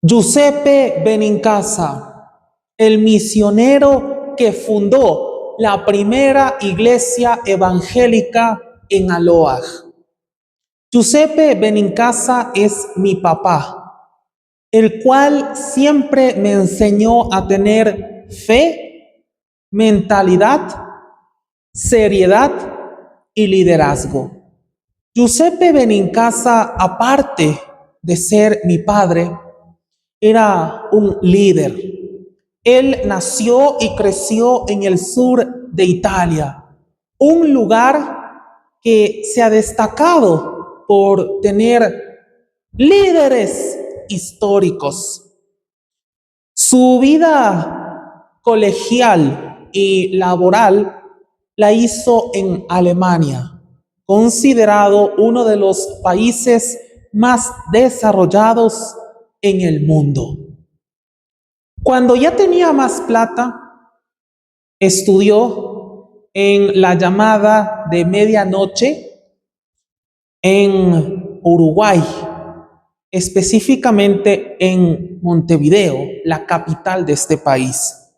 Giuseppe Benincasa, el misionero que fundó la primera iglesia evangélica en Aloaj. Giuseppe Benincasa es mi papá, el cual siempre me enseñó a tener fe, mentalidad, seriedad y liderazgo. Giuseppe Benincasa, aparte de ser mi padre, era un líder. Él nació y creció en el sur de Italia, un lugar que se ha destacado por tener líderes históricos. Su vida colegial y laboral la hizo en Alemania, considerado uno de los países más desarrollados en el mundo. Cuando ya tenía más plata, estudió en la llamada de medianoche en Uruguay, específicamente en Montevideo, la capital de este país.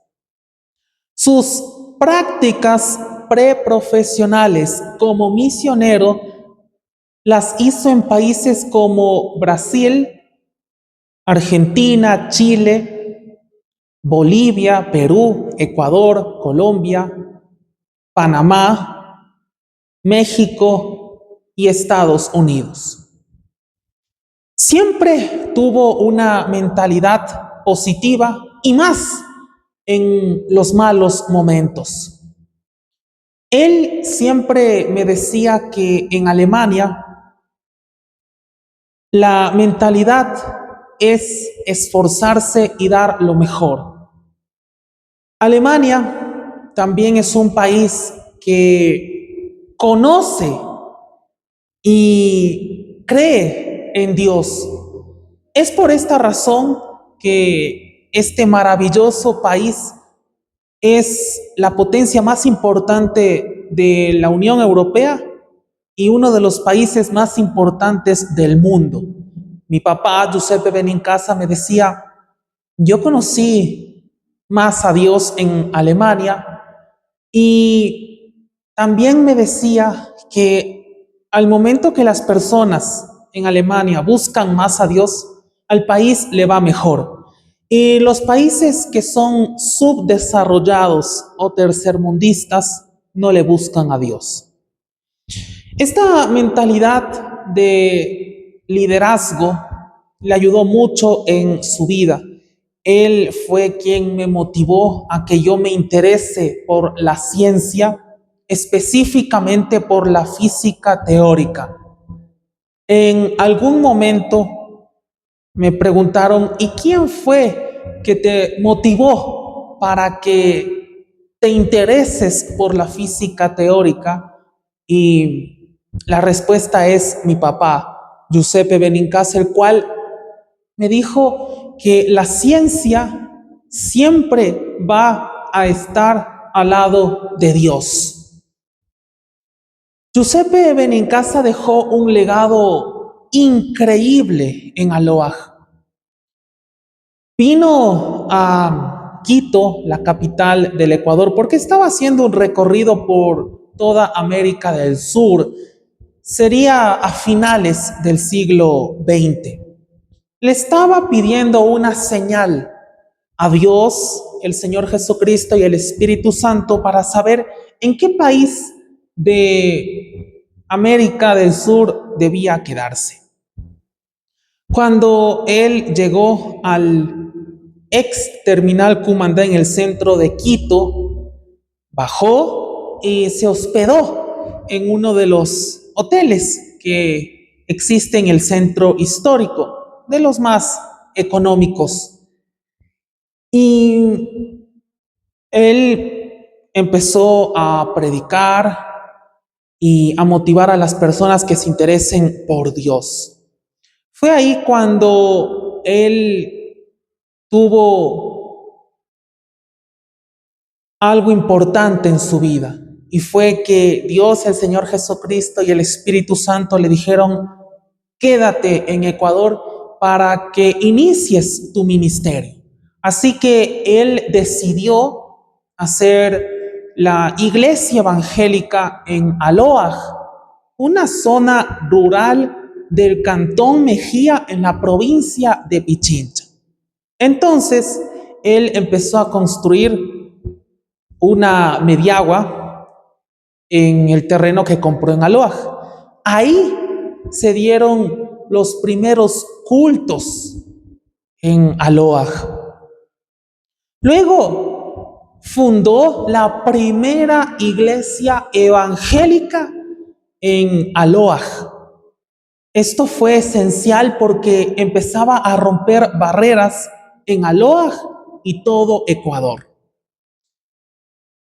Sus prácticas preprofesionales como misionero las hizo en países como Brasil, Argentina, Chile, Bolivia, Perú, Ecuador, Colombia, Panamá, México y Estados Unidos. Siempre tuvo una mentalidad positiva y más en los malos momentos. Él siempre me decía que en Alemania la mentalidad es esforzarse y dar lo mejor. Alemania también es un país que conoce y cree en Dios. Es por esta razón que este maravilloso país es la potencia más importante de la Unión Europea y uno de los países más importantes del mundo. Mi papá, Giuseppe Benincasa, me decía, yo conocí más a Dios en Alemania y también me decía que al momento que las personas en Alemania buscan más a Dios, al país le va mejor. Y los países que son subdesarrollados o tercermundistas no le buscan a Dios. Esta mentalidad de liderazgo le ayudó mucho en su vida. Él fue quien me motivó a que yo me interese por la ciencia, específicamente por la física teórica. En algún momento me preguntaron, ¿y quién fue que te motivó para que te intereses por la física teórica? Y la respuesta es mi papá, Giuseppe Benincasa, el cual me dijo que la ciencia siempre va a estar al lado de Dios. Giuseppe Benincasa dejó un legado increíble en Aloaj. Vino a Quito, la capital del Ecuador, porque estaba haciendo un recorrido por toda América del Sur. Sería a finales del siglo XX. Le estaba pidiendo una señal a Dios, el Señor Jesucristo y el Espíritu Santo para saber en qué país de América del Sur debía quedarse. Cuando él llegó al ex terminal Cumandá en el centro de Quito, bajó y se hospedó en uno de los hoteles que existe en el centro histórico, de los más económicos. Y él empezó a predicar y a motivar a las personas que se interesen por Dios. Fue ahí cuando él tuvo algo importante en su vida, y fue que Dios, el Señor Jesucristo y el Espíritu Santo le dijeron, quédate en Ecuador para que inicies tu ministerio. Así que él decidió hacer la iglesia evangélica en Aloaj, una zona rural del cantón Mejía en la provincia de Pichincha. Entonces, él empezó a construir una mediagua en el terreno que compró en Aloaj. Ahí se dieron los primeros cultos en Aloaj. Luego fundó la primera iglesia evangélica en Aloaj. Esto fue esencial porque empezaba a romper barreras en Aloaj y todo Ecuador.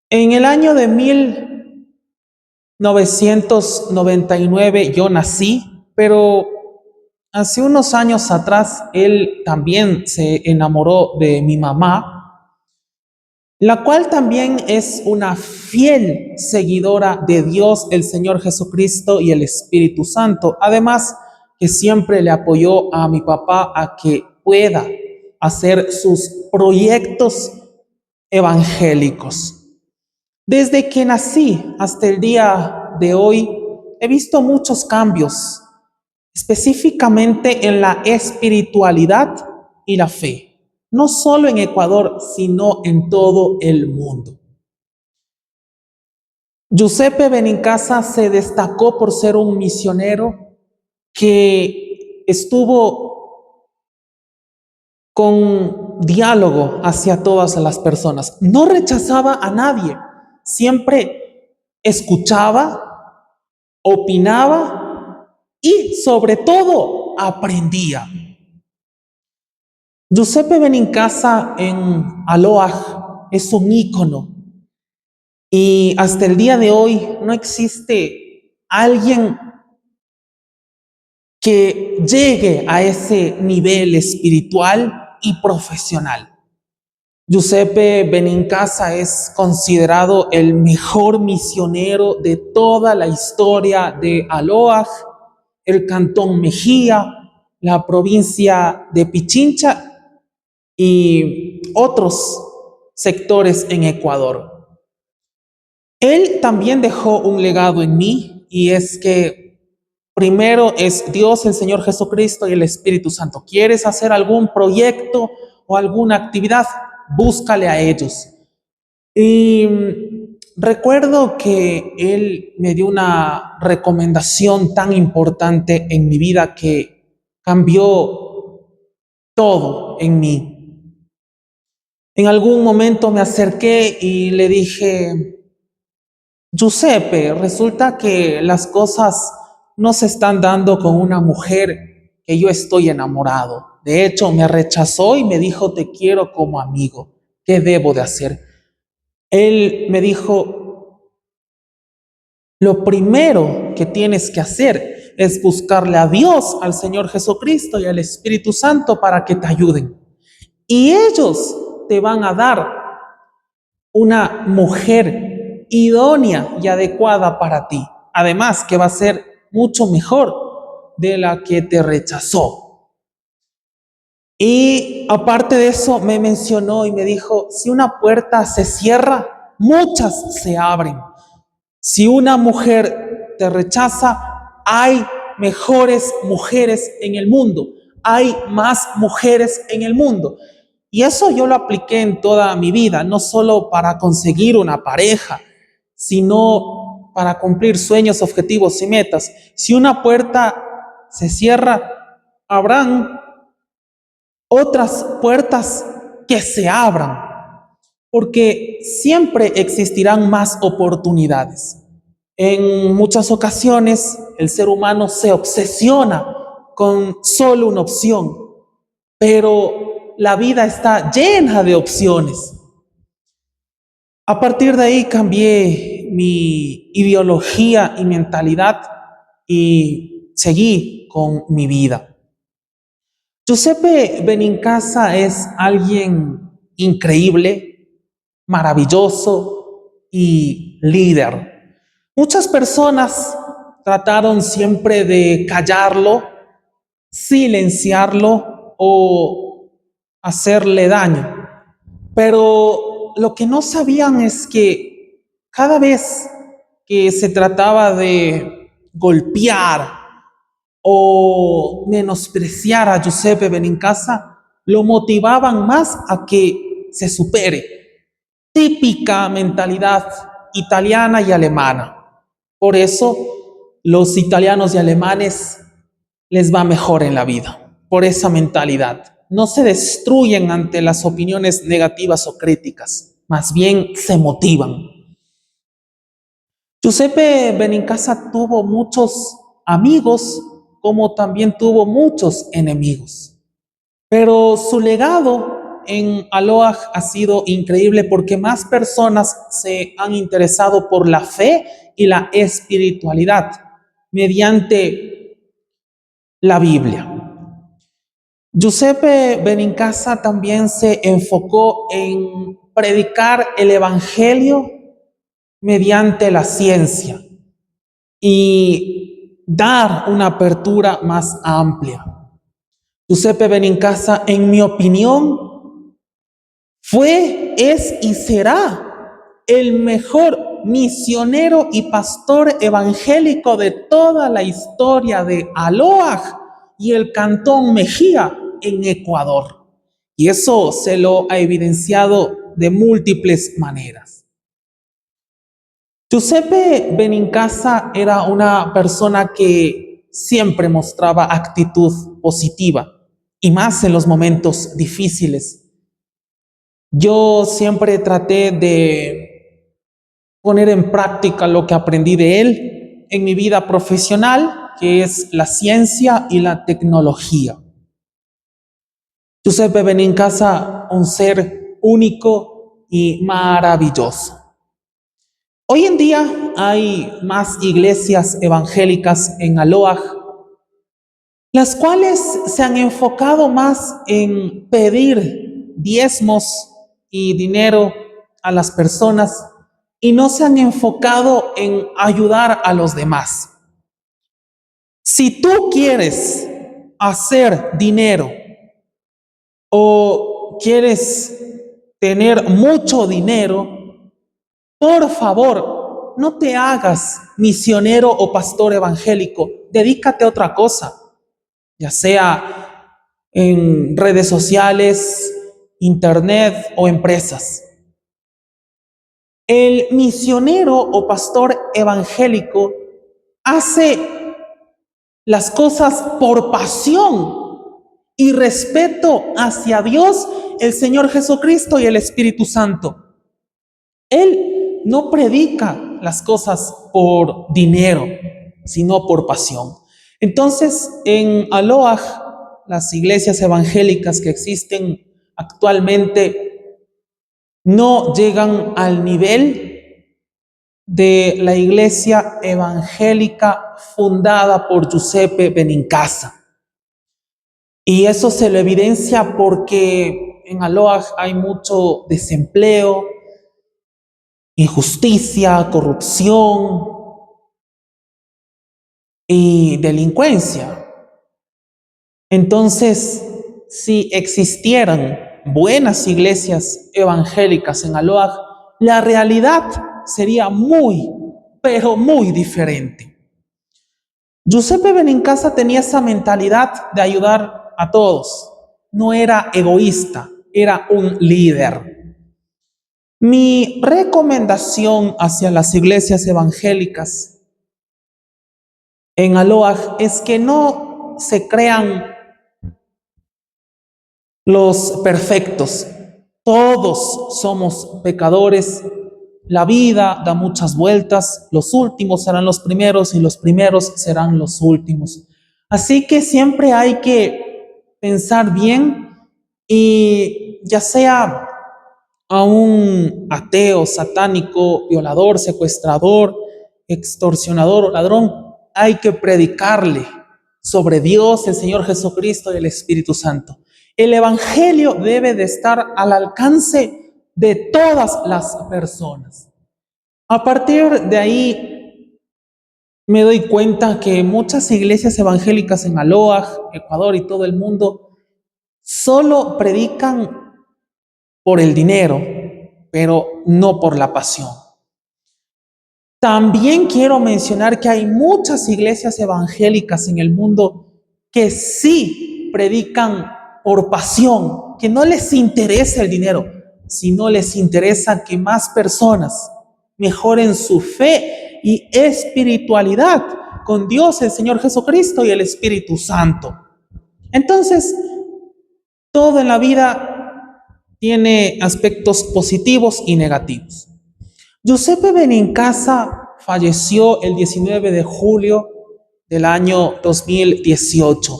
En el año de 1999 yo nací, pero hace unos años atrás él también se enamoró de mi mamá, la cual también es una fiel seguidora de Dios, el Señor Jesucristo y el Espíritu Santo. Además, que siempre le apoyó a mi papá a que pueda hacer sus proyectos evangélicos. Desde que nací hasta el día de hoy, he visto muchos cambios, específicamente en la espiritualidad y la fe, no solo en Ecuador, sino en todo el mundo. Giuseppe Benincasa se destacó por ser un misionero que estuvo con diálogo hacia todas las personas. No rechazaba a nadie, siempre escuchaba, opinaba y sobre todo aprendía. Giuseppe Benincasa en Aloaj es un ícono y hasta el día de hoy no existe alguien que llegue a ese nivel espiritual y profesional. Giuseppe Benincasa es considerado el mejor misionero de toda la historia de Aloaj, el cantón Mejía, la provincia de Pichincha y otros sectores en Ecuador. Él también dejó un legado en mí y es que primero es Dios, el Señor Jesucristo y el Espíritu Santo. ¿Quieres hacer algún proyecto o alguna actividad? Búscale a ellos. Y recuerdo que Él me dio una recomendación tan importante en mi vida que cambió todo en mí. En algún momento me acerqué y le dije, Giuseppe, resulta que las cosas no se están dando con una mujer que yo estoy enamorado. De hecho, me rechazó y me dijo, te quiero como amigo. ¿Qué debo de hacer? Él me dijo, lo primero que tienes que hacer es buscarle a Dios, al Señor Jesucristo y al Espíritu Santo para que te ayuden. Y ellos te van a dar una mujer idónea y adecuada para ti. Además, que va a ser mucho mejor de la que te rechazó. Y aparte de eso, me mencionó y me dijo, si una puerta se cierra, muchas se abren. Si una mujer te rechaza, hay mejores mujeres en el mundo. Hay más mujeres en el mundo. Y eso yo lo apliqué en toda mi vida, no solo para conseguir una pareja, sino para cumplir sueños, objetivos y metas. Si una puerta se cierra, habrán otras puertas que se abran, porque siempre existirán más oportunidades. En muchas ocasiones el ser humano se obsesiona con solo una opción, pero la vida está llena de opciones. A partir de ahí cambié mi ideología y mentalidad y seguí con mi vida. Giuseppe Benincasa es alguien increíble, maravilloso y líder. Muchas personas trataron siempre de callarlo, silenciarlo o hacerle daño. Pero lo que no sabían es que cada vez que se trataba de golpear o menospreciar a Giuseppe Benincasa, lo motivaban más a que se supere. Típica mentalidad italiana y alemana. Por eso los italianos y alemanes les va mejor en la vida, por esa mentalidad. No se destruyen ante las opiniones negativas o críticas, más bien se motivan. Giuseppe Benincasa tuvo muchos amigos, como también tuvo muchos enemigos. Pero su legado en Aloha ha sido increíble porque más personas se han interesado por la fe y la espiritualidad mediante la Biblia. Giuseppe Benincasa también se enfocó en predicar el Evangelio mediante la ciencia y dar una apertura más amplia. Giuseppe Benincasa, en mi opinión, fue, es y será el mejor misionero y pastor evangélico de toda la historia de Aloha y el Cantón Mejía en Ecuador. Y eso se lo ha evidenciado de múltiples maneras. Giuseppe Benincasa era una persona que siempre mostraba actitud positiva y más en los momentos difíciles. Yo siempre traté de poner en práctica lo que aprendí de él en mi vida profesional, que es la ciencia y la tecnología. Giuseppe Benincasa, un ser único y maravilloso. Hoy en día hay más iglesias evangélicas en Aloha, las cuales se han enfocado más en pedir diezmos y dinero a las personas y no se han enfocado en ayudar a los demás. Si tú quieres hacer dinero o quieres tener mucho dinero, por favor, no te hagas misionero o pastor evangélico. Dedícate a otra cosa, ya sea en redes sociales, internet o empresas. El misionero o pastor evangélico hace las cosas por pasión y respeto hacia Dios, el Señor Jesucristo y el Espíritu Santo. Él no predica las cosas por dinero, sino por pasión. Entonces, en Aloha, las iglesias evangélicas que existen actualmente no llegan al nivel de la iglesia evangélica fundada por Giuseppe Benincasa. Y eso se lo evidencia porque en Aloha hay mucho desempleo, injusticia, corrupción y delincuencia. Entonces, si existieran buenas iglesias evangélicas en Aloha, la realidad sería muy, pero muy diferente. Giuseppe Benincasa tenía esa mentalidad de ayudar a todos. No era egoísta, era un líder. Mi recomendación hacia las iglesias evangélicas en Aloha es que no se crean los perfectos. Todos somos pecadores. La vida da muchas vueltas. Los últimos serán los primeros y los primeros serán los últimos. Así que siempre hay que pensar bien y ya sea a un ateo, satánico, violador, secuestrador, extorsionador o ladrón, hay que predicarle sobre Dios, el Señor Jesucristo y el Espíritu Santo. El Evangelio debe de estar al alcance de todas las personas. A partir de ahí, me doy cuenta que muchas iglesias evangélicas en Aloaj, Ecuador y todo el mundo solo predican por el dinero, pero no por la pasión. También quiero mencionar que hay muchas iglesias evangélicas en el mundo que sí predican por pasión, que no les interesa el dinero, sino les interesa que más personas mejoren su fe y espiritualidad con Dios, el Señor Jesucristo y el Espíritu Santo. Entonces, todo en la vida tiene aspectos positivos y negativos. Giuseppe Benincasa falleció el 19 de julio del año 2018.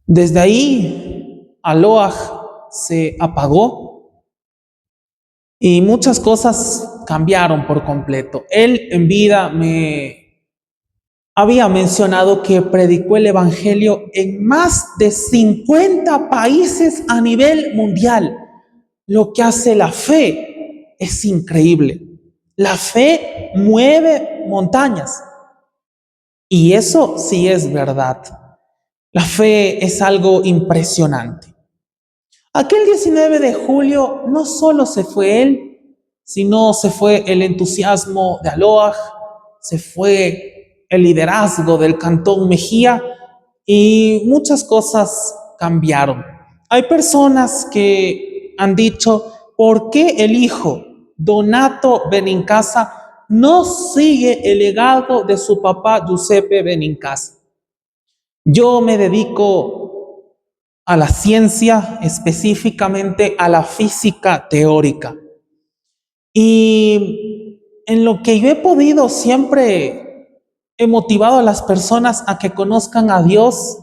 Desde ahí, Aloaj se apagó y muchas cosas cambiaron por completo. Él en vida me había mencionado que predicó el Evangelio en más de 50 países a nivel mundial. Lo que hace la fe es increíble. La fe mueve montañas. Y eso sí es verdad. La fe es algo impresionante. Aquel 19 de julio no solo se fue él, sino se fue el entusiasmo de Aloaj, se fue el liderazgo del Cantón Mejía y muchas cosas cambiaron. Hay personas que han dicho, ¿por qué el hijo Donato Benincasa no sigue el legado de su papá Giuseppe Benincasa? Yo me dedico a la ciencia, específicamente a la física teórica. Y en lo que yo he podido siempre he motivado a las personas a que conozcan a Dios,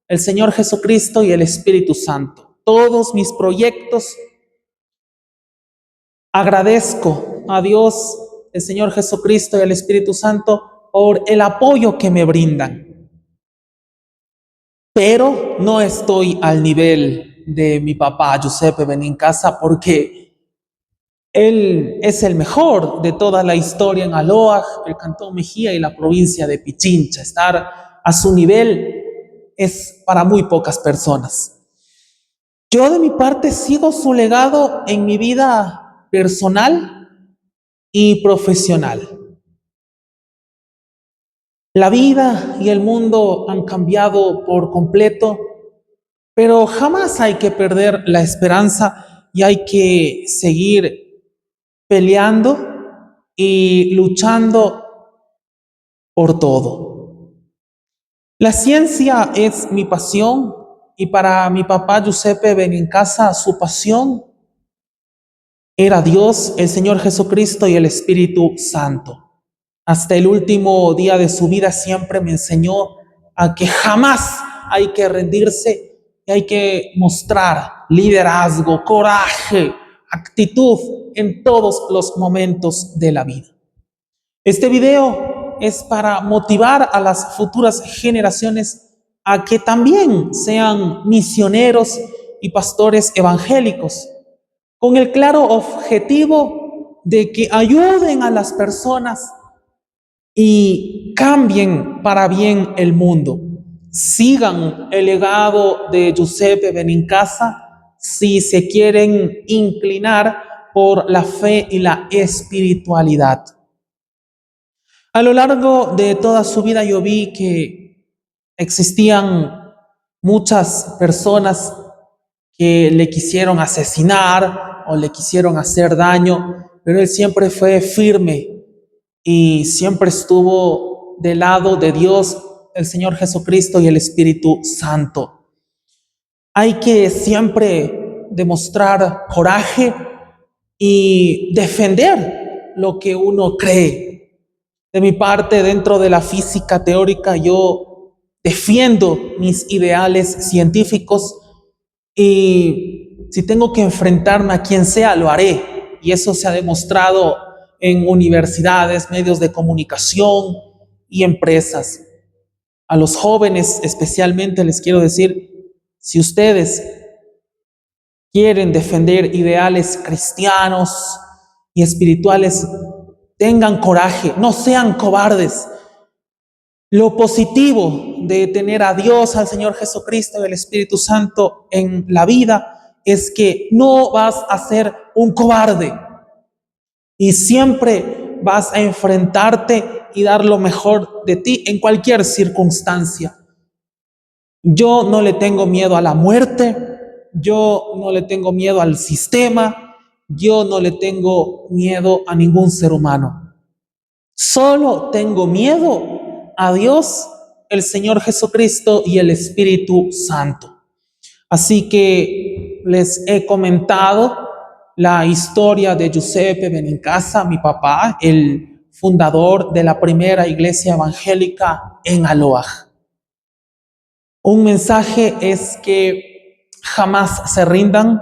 el Señor Jesucristo y el Espíritu Santo. Todos mis proyectos, agradezco a Dios, el Señor Jesucristo y el Espíritu Santo por el apoyo que me brindan. Pero no estoy al nivel de mi papá, Giuseppe Benincasa, porque él es el mejor de toda la historia en Aloaj, el Cantón Mejía y la provincia de Pichincha. Estar a su nivel es para muy pocas personas. Yo de mi parte sigo su legado en mi vida personal y profesional. La vida y el mundo han cambiado por completo, pero jamás hay que perder la esperanza y hay que seguir peleando y luchando por todo. La ciencia es mi pasión y para mi papá Giuseppe Benincasa su pasión era Dios, el Señor Jesucristo y el Espíritu Santo. Hasta el último día de su vida siempre me enseñó a que jamás hay que rendirse y hay que mostrar liderazgo, coraje, actitud en todos los momentos de la vida. Este video es para motivar a las futuras generaciones a que también sean misioneros y pastores evangélicos, con el claro objetivo de que ayuden a las personas y cambien para bien el mundo. Sigan el legado de Giuseppe Benincasa si se quieren inclinar por la fe y la espiritualidad. A lo largo de toda su vida yo vi que existían muchas personas que le quisieron asesinar o le quisieron hacer daño, pero él siempre fue firme y siempre estuvo del lado de Dios, el Señor Jesucristo y el Espíritu Santo. Hay que siempre demostrar coraje y defender lo que uno cree. De mi parte, dentro de la física teórica, yo defiendo mis ideales científicos y si tengo que enfrentarme a quien sea, lo haré. Y eso se ha demostrado en universidades, medios de comunicación y empresas. A los jóvenes especialmente les quiero decir, si ustedes quieren defender ideales cristianos y espirituales, tengan coraje, no sean cobardes. Lo positivo de tener a Dios, al Señor Jesucristo y el Espíritu Santo en la vida es que no vas a ser un cobarde y siempre vas a enfrentarte y dar lo mejor de ti en cualquier circunstancia. Yo no le tengo miedo a la muerte, yo no le tengo miedo al sistema, yo no le tengo miedo a ningún ser humano. Solo tengo miedo a Dios, el Señor Jesucristo y el Espíritu Santo. Así que les he comentado la historia de Giuseppe Benincasa, mi papá, el fundador de la primera iglesia evangélica en Aloaj. Un mensaje es que jamás se rindan,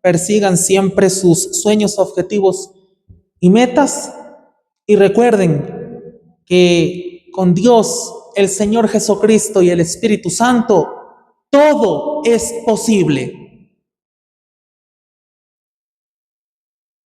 persigan siempre sus sueños, objetivos y metas y recuerden que con Dios, el Señor Jesucristo y el Espíritu Santo, todo es posible.